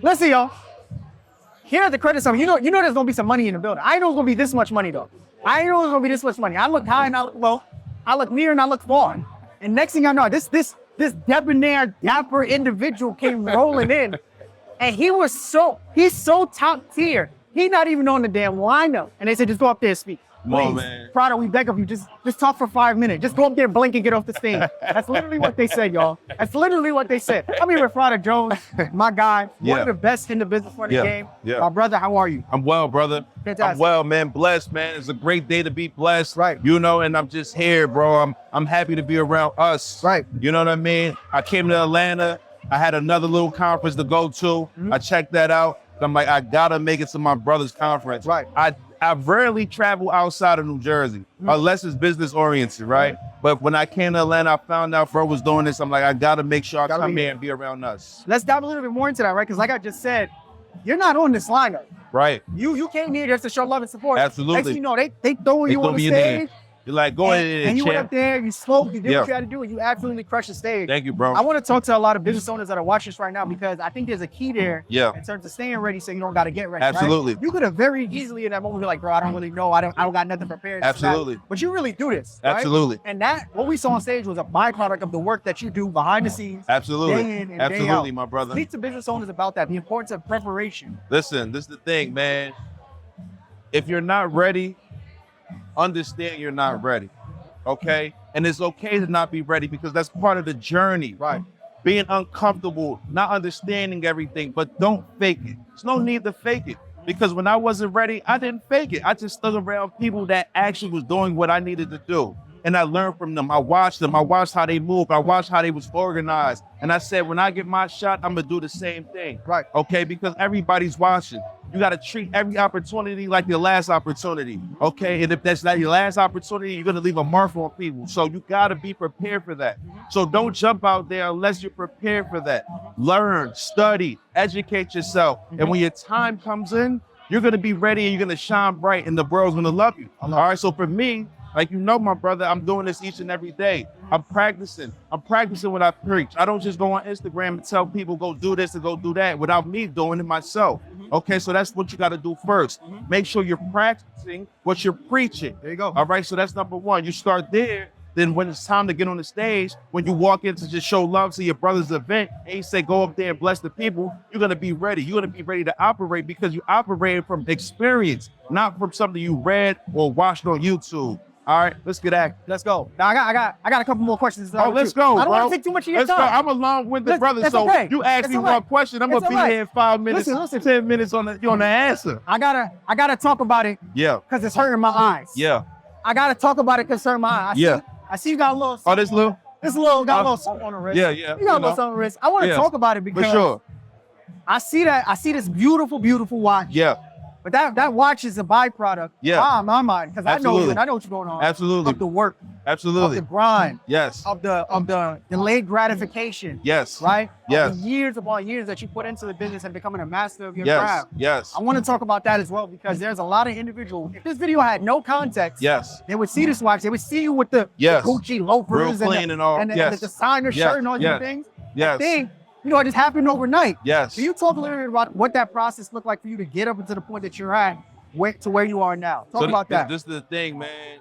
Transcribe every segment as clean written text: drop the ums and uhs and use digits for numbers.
Listen, y'all. Here at the credit summit, you know there's gonna be some money in the building. I know it's gonna be this much money though. I know it's gonna be this much money. I look high and I look low. I look near and I look far. And next thing I know, this debonair, dapper individual came rolling in, and he's so top tier. He not even on the damn lineup. And they said, just go up there and speak. Come on, Please, man. Prado, we beg of you, just talk for 5 minutes. Just go up there, blink, and get off the stage. That's literally what they said, y'all. That's literally what they said. I'm here with Prado Jones, my guy, one of the best in the business for the game. Yeah. My brother, how are you? I'm well, brother. Fantastic. I'm well, man. Blessed, man. It's a great day to be blessed. Right. You know, and I'm just here, bro. I'm happy to be around us. Right. You know what I mean? I came to Atlanta. I had another little conference to go to. Mm-hmm. I checked that out. I'm like, I gotta make it to my brother's conference. Right. I rarely travel outside of New Jersey, unless it's business oriented, right? But when I came to Atlanta, I found out bro was doing this. I'm like, I gotta make sure I come here and be around us. Let's dive a little bit more into that, right? Because like I just said, you're not on this lineup. Right. You came here just to show love and support. Absolutely. Next thing you know, they throw you on the stage. You're like, go ahead, and you went champ. up there, you spoke, you did Yeah. what you had to do, and you absolutely crushed the stage. Thank you, bro. I want to talk to a lot of business owners that are watching this right now because I think there's a key there Yeah. in terms of staying ready so you don't got to get ready. Absolutely. Right? You could have very easily in that moment be like, bro, I don't really know. I don't got nothing prepared. Absolutely. But you really do this. Right? Absolutely. And that, what we saw on stage was a byproduct of the work that you do behind the scenes. Absolutely. Day in and Absolutely, day out. my brother. Speak to business owners about that, the importance of preparation. Listen, this is the thing, man. If you're not ready, understand you're not ready. Okay? And it's okay to not be ready because that's part of the journey. Right. Being uncomfortable, not understanding everything, but don't fake it. There's no need to fake it. Because when I wasn't ready, I didn't fake it. I just stood around people that actually was doing what I needed to do. And I learned from them. I watched them. I watched how they moved. I watched how they was organized. And I said, when I get my shot, I'm going to do the same thing. Right. Okay? Because everybody's watching. You got to treat every opportunity like your last opportunity. Okay? And if that's not your last opportunity, you're going to leave a mark on people. So you got to be prepared for that. So don't jump out there unless you're prepared for that. Learn, study, educate yourself. And when your time comes in, you're going to be ready and you're going to shine bright and the world's going to love you. All right? So for me, like you know, my brother, I'm doing this each and every day. I'm practicing. I'm practicing what I preach. I don't just go on Instagram and tell people go do this and go do that without me doing it myself. Okay, so that's what you got to do first. Make sure you're practicing what you're preaching. There you go. All right, so that's number one. You start there. Then when it's time to get on the stage, when you walk in to just show love to your brother's event, and you say, go up there and bless the people, you're going to be ready. You're going to be ready to operate because you operated from experience, not from something you read or watched on YouTube. All right, let's get active. Let's go. Now I got a couple more questions. Oh, let's go, I don't bro. want to take too much of your Let's go. time. I'm a long-winded brother, that's so okay. you ask It's me all right. one question, I'm going It's to be all right. here in 5 minutes, Listen. 10 minutes on the answer. I gotta talk about it Yeah, because it's hurting my eyes. yeah. I gotta talk about it because it's hurting my eyes. I see you got a little. Oh, this little? This little got a little something on the wrist. Yeah. You got a you little know, something on the wrist. I want to Yeah. talk about it because For sure. I see this beautiful, beautiful watch. Yeah, But that watch is a byproduct. Yeah. In my mind, because I know you Absolutely. and I know what's going on. Absolutely. Of the work, of absolutely. the grind, Yes, of the delayed gratification. yes. Right? Yes. Of the years upon years that you put into the business and becoming a master of your Yes, craft. yes, I want to talk about that as well because there's a lot of individuals. If this video had no context, yes, they would see this watch. They would see you with the Yes. Gucci loafers Real and, clean and all. and the Yes. designer Yes. shirt and all these Yes. things. yes, Thing, it just happened overnight. yes. Can you talk a little bit about what that process looked like for you to get up into the point that you're at, to where you are now? Talk about that. This is the thing, man.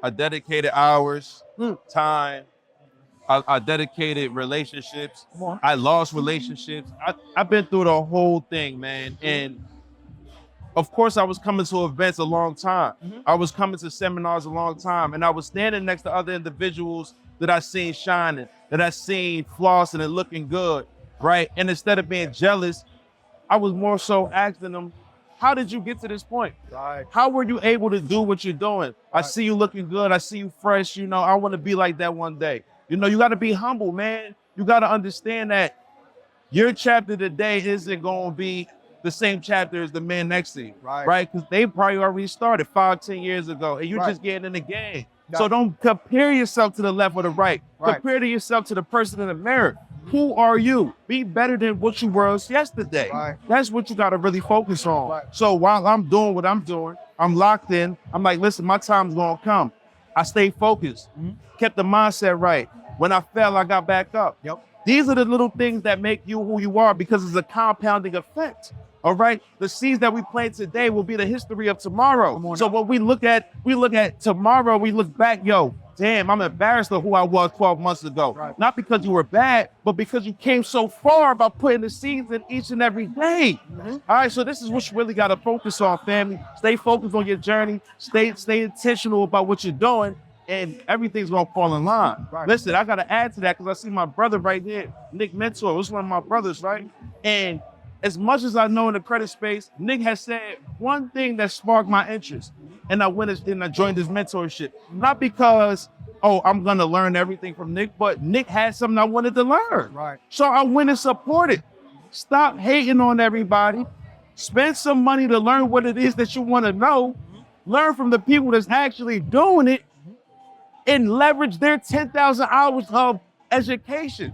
I dedicated hours, time. I dedicated relationships. Come on. I lost relationships. I've been through the whole thing, man. And of course, I was coming to events a long time. I was coming to seminars a long time. And I was standing next to other individuals that I seen shining, that I seen flossing and looking good, right? And instead of being jealous, I was more so asking them, how did you get to this point? Right. How were you able to do what you're doing? I see you looking good. I see you fresh. You know, I want to be like that one day. You know, you got to be humble, man. You got to understand that your chapter today isn't going to be the same chapter as the man next to you, right? Because they probably already started 5-10 years ago, and you're just getting in the game. So don't compare yourself to the left or the right. Compare to yourself to the person in the mirror. Who are you? Be better than what you were yesterday. That's what you got to really focus on. So while I'm doing what I'm doing, I'm locked in. I'm like, listen, my time's going to come. I stayed focused, kept the mindset right. When I fell, I got back up. These are the little things that make you who you are because it's a compounding effect. All right. The seeds that we plant today will be the history of tomorrow. So when we look at tomorrow, we look back, yo, damn, I'm embarrassed of who I was 12 months ago. Right. Not because you were bad, but because you came so far by putting the seeds in each and every day. All right. So this is what you really got to focus on, family. Stay focused on your journey. Stay intentional about what you're doing. And everything's gonna fall in line. Right. Listen, I gotta add to that because I see my brother right here, Nick Mentor. This is one of my brothers, right? And as much as I know in the credit space, Nick has said one thing that sparked my interest, and I joined his mentorship. Not because, oh, I'm gonna learn everything from Nick, but Nick had something I wanted to learn. Right. So I went and supported. Stop hating on everybody. Spend some money to learn what it is that you want to know. Learn from the people that's actually doing it. And leverage their 10,000 hours of education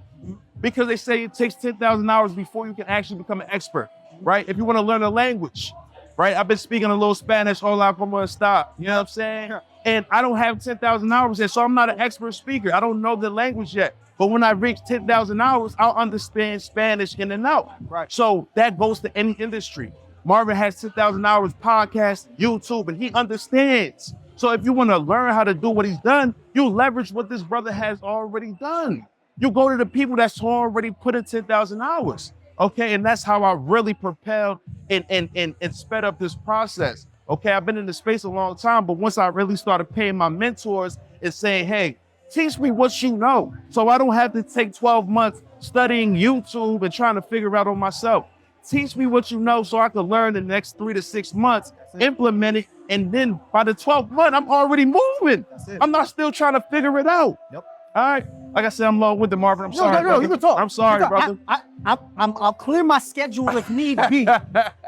because they say it takes 10,000 hours before you can actually become an expert, right? If you want to learn a language, right? I've been speaking a little Spanish, hola, como está? You know what I'm saying? And I don't have 10,000 hours yet, so I'm not an expert speaker. I don't know the language yet. But when I reach 10,000 hours, I'll understand Spanish in and out. Right. So that goes to any industry. Marvin has 10,000 hours podcast, YouTube, and he understands. So if you want to learn how to do what he's done, you leverage what this brother has already done. You go to the people that's already put in 10,000 hours. Okay, and that's how I really propelled and sped up this process. Okay, I've been in the space a long time, but once I really started paying my mentors and saying, hey, teach me what you know, so I don't have to take 12 months studying YouTube and trying to figure out on myself. Teach me what you know so I can learn in the next 3 to 6 months, implement it, and then by the 12th month, I'm already moving. I'm not still trying to figure it out. Yep. All right. Like I said, I'm long with the Marvin. I'm sorry. No, brother. you can talk. I'm sorry, You can brother. I'll clear my schedule if need be.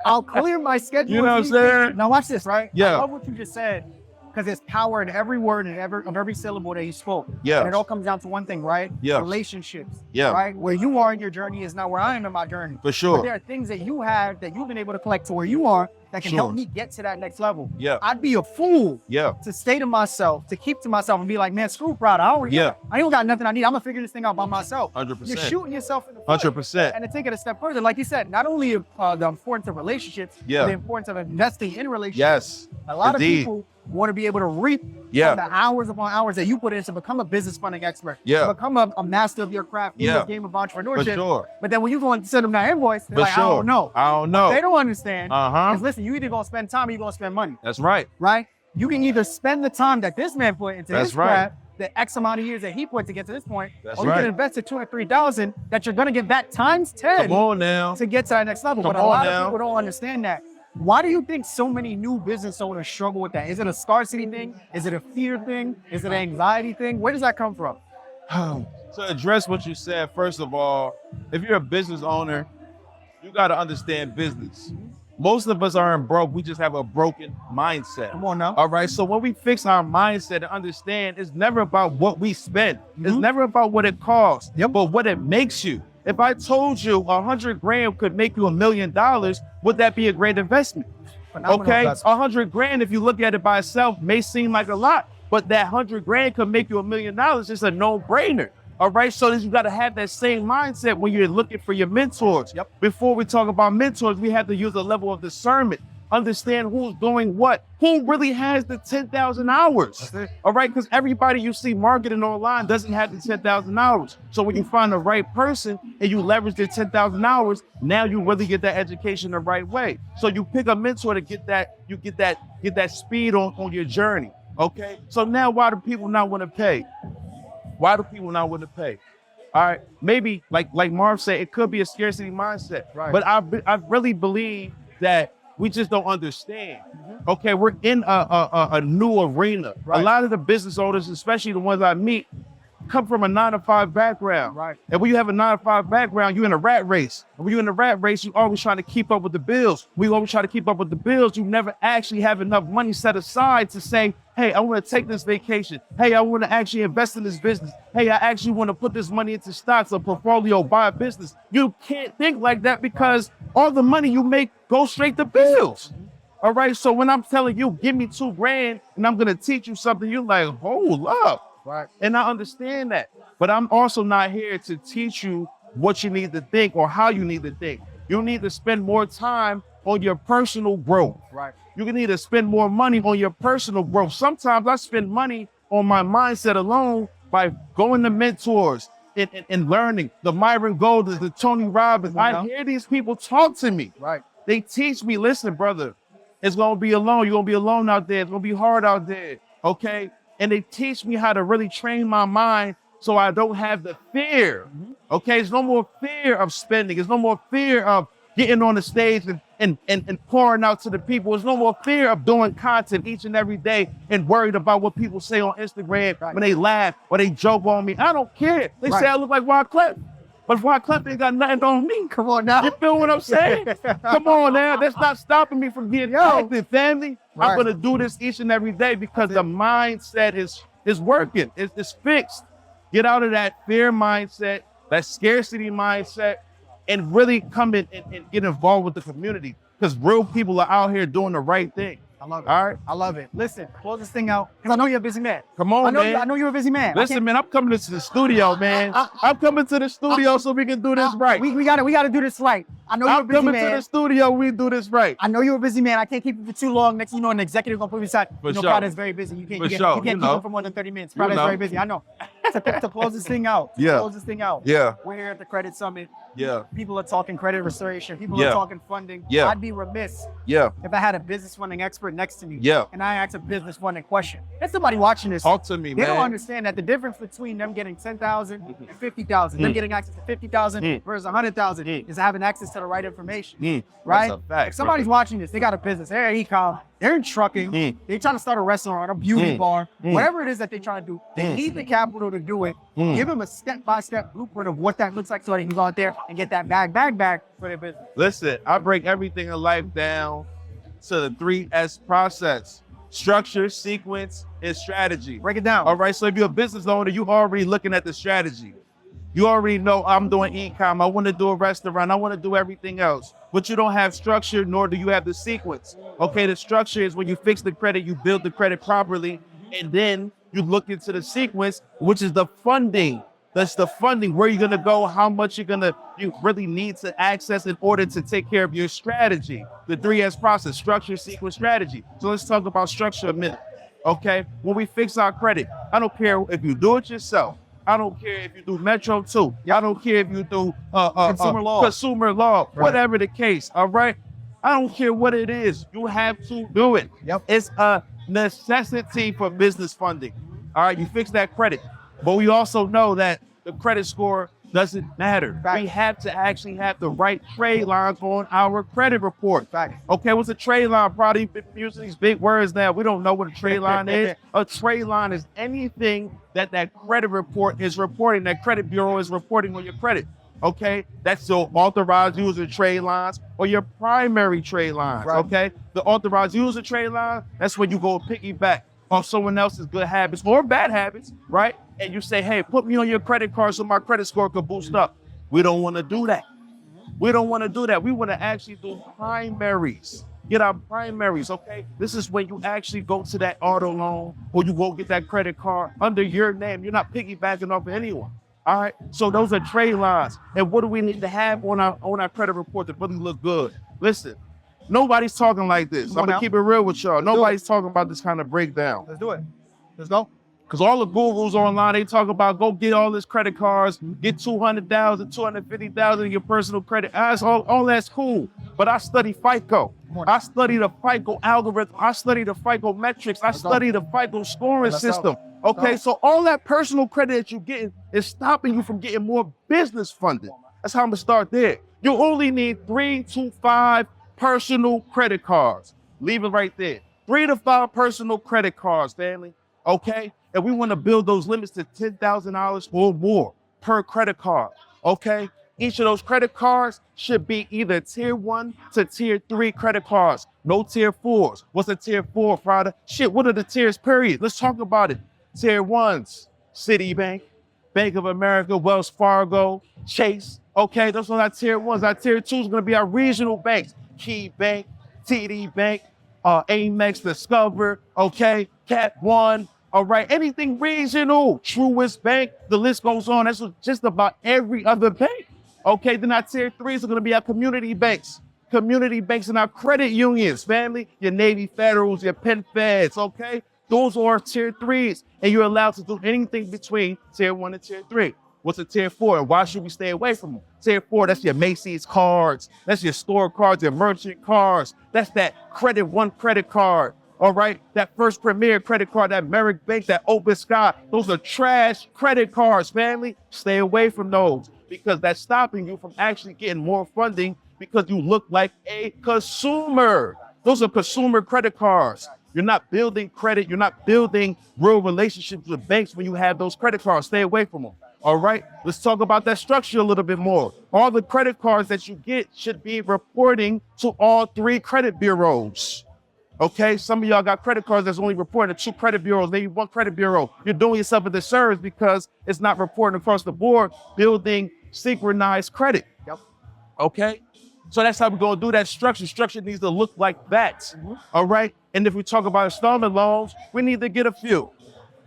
I'll clear my schedule. You know what I'm if need be. saying? Now watch this, right? Yeah. I love what you just said because there's power in every word and every syllable that you spoke. Yeah. And it all comes down to one thing, right? Yeah. Relationships. Yeah. Right? Where you are in your journey is not where I am in my journey. For But sure. there are things that you have that you've been able to collect to where you are that can Sure. help me get to that next level. Yeah. I'd be a fool Yeah. to stay to myself, to keep to myself and be like, man, screw Prada. I don't got nothing I need. I'm gonna figure this thing out by myself. 100%. You're shooting yourself in the foot. 100%. And to take it a step further, like you said, not only the importance of relationships, Yeah. but the importance of investing in relationships. Yes. A lot Indeed. of people want to be able to reap Yeah. from the hours upon hours that you put in to become a business funding expert, Yeah. to become a master of your craft in Yeah. the game of For entrepreneurship. sure. But then when you go and send them that invoice, they're For like, sure. I don't know. I don't know. They don't understand. Uh-huh. Because listen, you either gonna spend time or you gonna spend money, That's right. right? You can either spend the time that this man put into That's his right. craft, the X amount of years that he put to get to this point, That's or you right. can invest the 2,000 or 3,000 that you're gonna get that times 10 Come on now. to get to that next level. Come But a on lot now. of people don't understand that. Why do you think so many new business owners struggle with that? Is it a scarcity thing? Is it a fear thing? Is it an anxiety thing? Where does that come from? To address what you said, first of all, if you're a business owner, you got to understand business. Most of us aren't broke. We just have a broken mindset. Come on now. All right. So when we fix our mindset and understand, it's never about what we spend. It's Mhm. never about what it costs, Yep. but what it makes you. If I told you 100 grand could make you $1 million, would that be a great investment? Phenomenal Okay. investment. 100 grand, if you look at it by itself, may seem like a lot, but that 100 grand could make you $1 million. It's a no-brainer. All right, so you got to have that same mindset when you're looking for your mentors. Yep. Before we talk about mentors, we have to use a level of discernment, understand who's doing what, who really has the 10,000 hours. That's it. All right, because everybody you see marketing online doesn't have the 10,000 hours. So when you find the right person and you leverage their 10,000 hours, now you really get that education the right way. So you pick a mentor to get that speed on your journey. Okay, so now why do people not want to pay? Why do people not want to pay? All right, maybe like Marv said, it could be a scarcity mindset. Right. But I really believe that we just don't understand. Okay, we're in a new arena. Right. A lot of the business owners, especially the ones I meet, come from a 9-to-5 background. Right. And when you have a 9-to-5 background, you're in a rat race. And when you're in a rat race, you're always trying to keep up with the bills. We always try to keep up with the bills. You never actually have enough money set aside to say, hey, I want to take this vacation. Hey, I want to actually invest in this business. Hey, I actually want to put this money into stocks, a portfolio, buy a business. You can't think like that because all the money you make goes straight to bills. All right. So when I'm telling you, give me $2 grand and I'm going to teach you something, you're like, hold up. Right. And I understand that. But I'm also not here to teach you what you need to think or how you need to think. You need to spend more time on your personal growth. Right. You need to spend more money on your personal growth. Sometimes I spend money on my mindset alone by going to mentors and learning. The Myron Golden, the Tony Robbins. I hear these people talk to me. Right. They teach me, listen, brother, it's gonna be alone. You're gonna be alone out there. It's gonna be hard out there. Okay. And they teach me how to really train my mind so I don't have the fear. Okay. There's no more fear of spending. There's no more fear of getting on the stage and pouring out to the people. There's no more fear of doing content each and every day and worried about what people say on Instagram when they laugh or they joke on me. I don't care. They say I look like Wyclef. But Wyclef ain't got nothing on me. Come on now. You feel what I'm saying? Come on now. That's not stopping me from getting active, family. Right. I'm going to do this each and every day because the mindset is working. It's fixed. Get out of that fear mindset, that scarcity mindset, and really come in and get involved with the community because real people are out here doing the right thing. I love it. All right? I love it. Listen, close this thing out because I know you're a busy man. Come on, man. I know you're a busy man. Listen, man, I'm coming to the studio, man. I'm coming to the studio so we can do this right. We gotta do this right. I know you're a I'm busy coming man. to the studio. We do this right. I know you're a busy man. I can't keep you for too long. Next, an executive gonna put me aside. For sure. Prada's very busy. You can't keep him for more than 30 minutes. Prada's very busy. I know. To close this thing out. Yeah. Close this thing out. Yeah. We're here at the Credit Summit. Yeah. People are talking credit restoration. People are talking funding. Yeah. I'd be remiss Yeah. if I had a business funding expert next to me. Yeah. And I asked a business funding question. There's somebody watching this. Talk to me, They man. don't understand that the difference between them getting 10,000 and 50,000, them getting access to 50,000 versus 100,000 is having access to the right information. Right? That's a fact, If somebody's watching this, they got a business. They're in e-com, they're in trucking, they're trying to start a restaurant, a beauty bar, whatever it is that they're trying to do. They need the capital to do it. Give them a step-by-step blueprint of what that looks like so they can go out there and get that bag for their business. Listen, I break everything in life down to the 3S process: structure, sequence, and strategy. Break it down. All right, so if you're a business owner, you already looking at the strategy. You already know I'm doing e-com. I want to do a restaurant. I want to do everything else. But you don't have structure, nor do you have the sequence. Okay, the structure is when you fix the credit, you build the credit properly, and then you look into the sequence, which is the funding. That's the funding. Where you're gonna go, how much you really need to access in order to take care of your strategy. The 3S process: structure, sequence, strategy. So let's talk about structure a minute. Okay, when we fix our credit, I don't care if you do it yourself. I don't care if you do Metro 2. I don't care if you do consumer law, whatever the case, all right? I don't care what it is. You have to do it. Yep. It's a necessity for business funding. All right, you fix that credit. But we also know that the credit score doesn't matter. Fact. We have to actually have the right trade lines on our credit report. Fact. Okay, what's a trade line? Probably been using these big words now. We don't know what a trade line is. A trade line is anything that credit report is reporting, that credit bureau is reporting on your credit. Okay, that's your authorized user trade lines or your primary trade lines. Right. Okay, the authorized user trade line, that's when you go piggyback on someone else's good habits or bad habits, right? And you say, hey, put me on your credit card so my credit score could boost up. We don't want to do that. We don't want to do that. We want to actually do primaries. Get our primaries, okay? This is when you actually go to that auto loan or you go get that credit card under your name. You're not piggybacking off of anyone. All right. So those are trade lines. And what do we need to have on our credit report to really look good? Listen, nobody's talking like this. I'm gonna keep it real with y'all. Nobody's talking about this kind of breakdown. Let's do it. Let's go. Because all the gurus online, they talk about go get all this credit cards, get 200,000, 250,000 in your personal credit. All that's cool. But I study FICO. I study the FICO algorithm. I study the FICO metrics. I study the FICO scoring system. Okay, so all that personal credit that you're getting is stopping you from getting more business funding. That's how I'm gonna start there. You only need 3 to 5 personal credit cards. Leave it right there. 3 to 5 personal credit cards, family. Okay? And we want to build those limits to $10,000 or more per credit card. Okay? Each of those credit cards should be either tier 1 to tier 3 credit cards. No tier 4s. What's a tier 4, Prada? Shit, what are the tiers, period? Let's talk about it. Tier 1s, Citibank, Bank of America, Wells Fargo, Chase. Okay, those are our tier 1s. Our tier 2 is going to be our regional banks. Key Bank, TD Bank, Amex, Discover, okay, Cap One, All right, anything regional, Truist Bank, the list goes on. That's just about every other bank. Okay, then our tier threes are gonna be our community banks. Community banks and our credit unions, family, your Navy Federals, your Penn Feds, okay? Those are tier threes, and you're allowed to do anything between tier 1 and tier 3. What's a tier 4, and why should we stay away from them? Tier 4, that's your Macy's cards, that's your store cards, your merchant cards, that's that Credit One credit card, all right? That First Premier credit card, that Merrick Bank, that Open Sky, those are trash credit cards, family. Stay away from those because that's stopping you from actually getting more funding because you look like a consumer. Those are consumer credit cards. You're not building credit. You're not building real relationships with banks when you have those credit cards. Stay away from them. All right, let's talk about that structure a little bit more. All the credit cards that you get should be reporting to all 3 credit bureaus. Okay, some of y'all got credit cards that's only reporting to 2 credit bureaus, maybe 1 credit bureau. You're doing yourself a disservice because it's not reporting across the board, building synchronized credit. Yep. Okay, so that's how we're gonna do that structure. Structure needs to look like that. All right, and if we talk about installment loans, we need to get a few.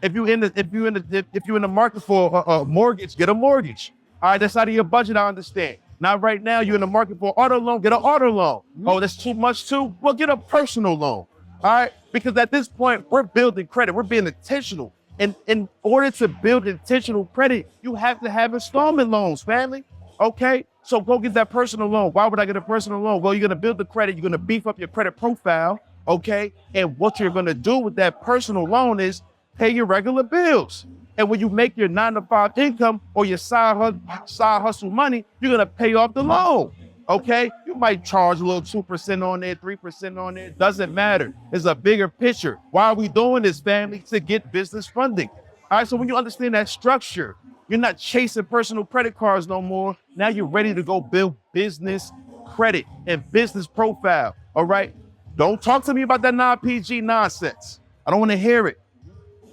If you're in the market for a mortgage, get a mortgage. All right, that's out of your budget, I understand. Now, right now, you're in the market for an auto loan, get an auto loan. Oh, that's too much too? Well, get a personal loan. All right, because at this point, we're building credit. We're being intentional. And in order to build intentional credit, you have to have installment loans, family. Okay, so go get that personal loan. Why would I get a personal loan? Well, you're gonna build the credit. You're gonna beef up your credit profile. Okay, and what you're gonna do with that personal loan is pay your regular bills. And when you make your 9-to-5 income or your side hustle money, you're gonna pay off the loan, okay? You might charge a little 2% on there, 3% on there, doesn't matter. It's a bigger picture. Why are we doing this, family? To get business funding. All right, so when you understand that structure, you're not chasing personal credit cards no more. Now you're ready to go build business credit and business profile, all right? Don't talk to me about that non-PG nonsense. I don't wanna hear it.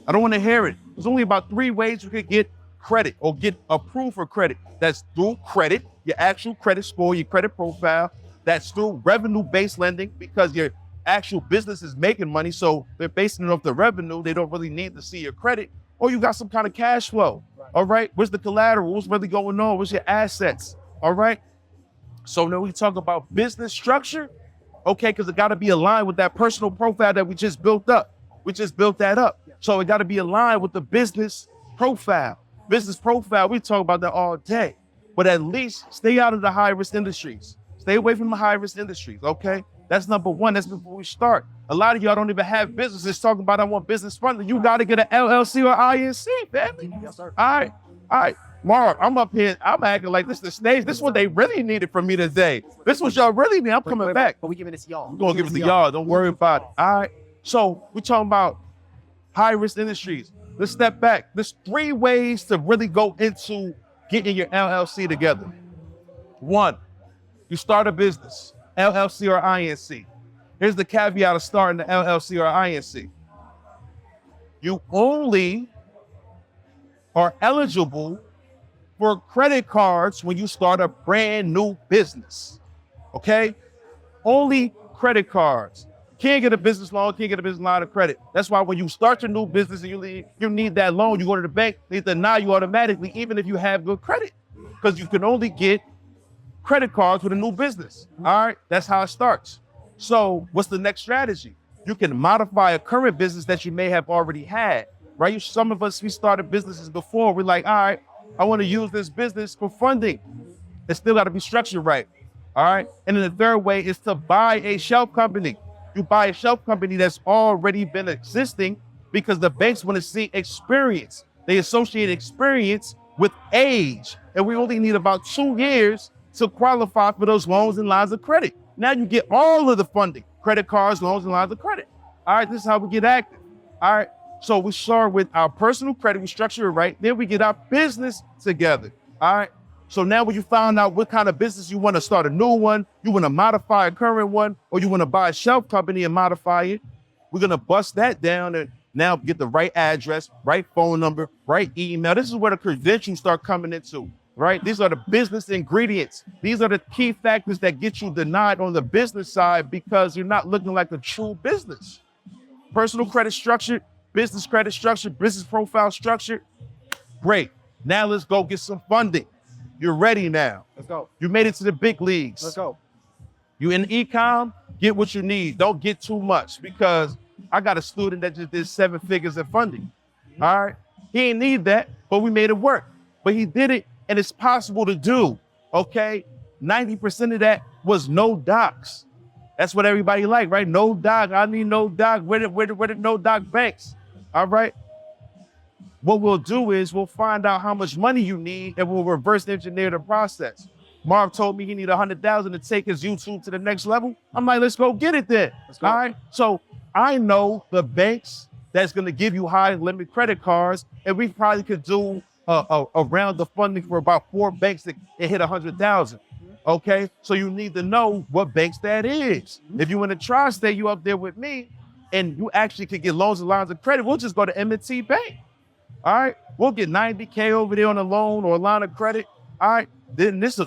I don't want to hear it. There's only about 3 ways you could get credit or get approved for credit. That's through credit, your actual credit score, your credit profile. That's through revenue-based lending because your actual business is making money, so they're basing it off the revenue. They don't really need to see your credit. Or you got some kind of cash flow, all right? Where's the collateral? What's really going on? What's your assets, all right? So now we talk about business structure, okay, because it got to be aligned with that personal profile that we just built up. We just built that up. So it got to be aligned with the business profile. Business profile, we talk about that all day. But at least stay out of the high-risk industries. Stay away from the high-risk industries, okay? That's number 1. That's before we start. A lot of y'all don't even have businesses talking about I want business funding. You got to get an LLC or INC, family. Yes, sir. All right. Mark, I'm up here. I'm acting like this is the stage. This is what they really needed from me today. This is what y'all really need. I'm coming back. But we giving this to y'all. We're going to give it to y'all. Don't worry about it. All right. So we're talking about high-risk industries. Let's step back. There's 3 ways to really go into getting your LLC together. 1, you start a business, LLC or INC. Here's the caveat of starting the LLC or INC. You only are eligible for credit cards when you start a brand new business, okay? Only credit cards. Can't get a business loan, can't get a business line of credit. That's why when you start your new business and you need that loan, you go to the bank, they deny you automatically, even if you have good credit, because you can only get credit cards with a new business. All right, that's how it starts. So what's the next strategy? You can modify a current business that you may have already had, right? Some of us, we started businesses before. We're like, all right, I want to use this business for funding. It's still got to be structured right, all right? And then the third way is to buy a shelf company. You buy a shelf company that's already been existing because the banks want to see experience. They associate experience with age. And we only need about 2 years to qualify for those loans and lines of credit. Now you get all of the funding, credit cards, loans, and lines of credit. All right, this is how we get active. All right, so we start with our personal credit, we structure it right, then we get our business together. All right, so now when you find out what kind of business you want to start a new one, you want to modify a current one, or you want to buy a shelf company and modify it, we're going to bust that down and now get the right address, right phone number, right email. This is where the credentials start coming into, right? These are the business ingredients. These are the key factors that get you denied on the business side because you're not looking like a true business. Personal credit structured, business credit structure, business profile structure. Great. Now let's go get some funding. You're ready now. Let's go. You made it to the big leagues. Let's go. You in e-com, get what you need. Don't get too much, because I got a student that just did 7 figures in funding. All right. He didn't need that, but we made it work. But he did it, and it's possible to do. Okay. 90% of that was no docs. That's what everybody like, right? No doc. I need no doc. Where the no doc banks? All right. What we'll do is we'll find out how much money you need, and we'll reverse engineer the process. Marv told me he need 100,000 to take his YouTube to the next level. I'm like, let's go get it then. Let's go. All right. So I know the banks that's going to give you high limit credit cards, and we probably could do a round of funding for about 4 banks that hit 100,000. Okay. So you need to know what banks that is. If you in the tri-state, you up there with me, and you actually could get loans and lines of credit. We'll just go to M&T Bank. All right, we'll get 90K over there on a loan or a line of credit. All right, then this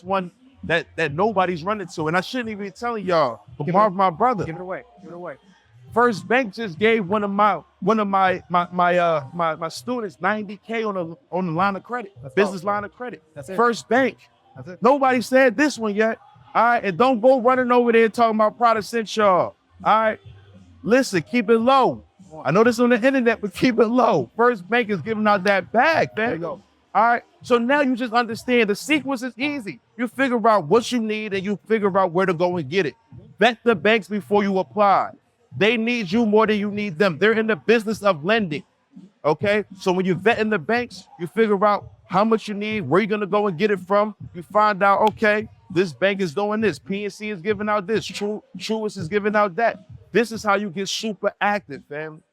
one that nobody's running to, and I shouldn't even be telling y'all, but Marv, my brother, Give it away. Give it away. First Bank just gave one of my students 90K on the line of credit, business line of credit. That's it. First Bank. That's it. Nobody said this one yet. All right, and don't go running over there talking about Prada sent y'all. All right, listen, keep it low. I know this on the internet, but keep it low. First Bank is giving out that bag, man. There you go. All right. So now you just understand the sequence is easy. You figure out what you need, and you figure out where to go and get it. Vet the banks before you apply. They need you more than you need them. They're in the business of lending. Okay. So when you're vetting the banks, you figure out how much you need, where you're gonna go and get it from. You find out, okay, this bank is doing this. PNC is giving out this. Truist is giving out that. This is how you get super active, fam.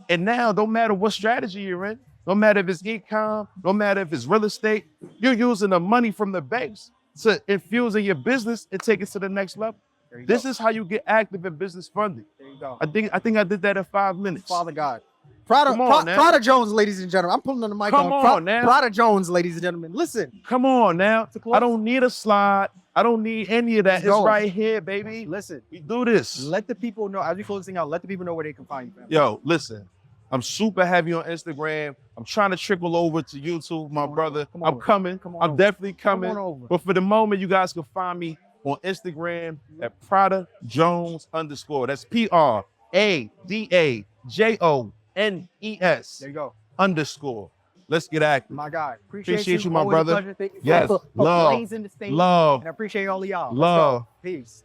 And now, don't matter what strategy you're in, no matter if it's e-com, no matter if it's real estate, you're using the money from the banks to infuse in your business and take it to the next level. This is how you get active in business funding. There you go. I think I did that in 5 minutes. Father God. Prada, Come on, now. Prada Jones, ladies and gentlemen. I'm pulling on the mic. Come on, now. Prada Jones, ladies and gentlemen. Listen. Come on now. close. I don't need a slide. I don't need any of that. Let's It's go. right here, baby. Listen. We do this. Let the people know, as we close this thing out, let the people know where they can find you, fam. Yo, listen. I'm super heavy on Instagram. I'm trying to trickle over to YouTube, my brother. Come I'm on. coming. Come on I'm over. definitely Come coming. on over. But for the moment, you guys can find me on Instagram at Prada Jones _. That's PRADAJONES There you go. _ Let's get active. My God. Appreciate you, my Always a brother. pleasure. Thank you Yes. for Love. blazing the stage. Love. And I appreciate all of y'all. Let's Love. go. Peace.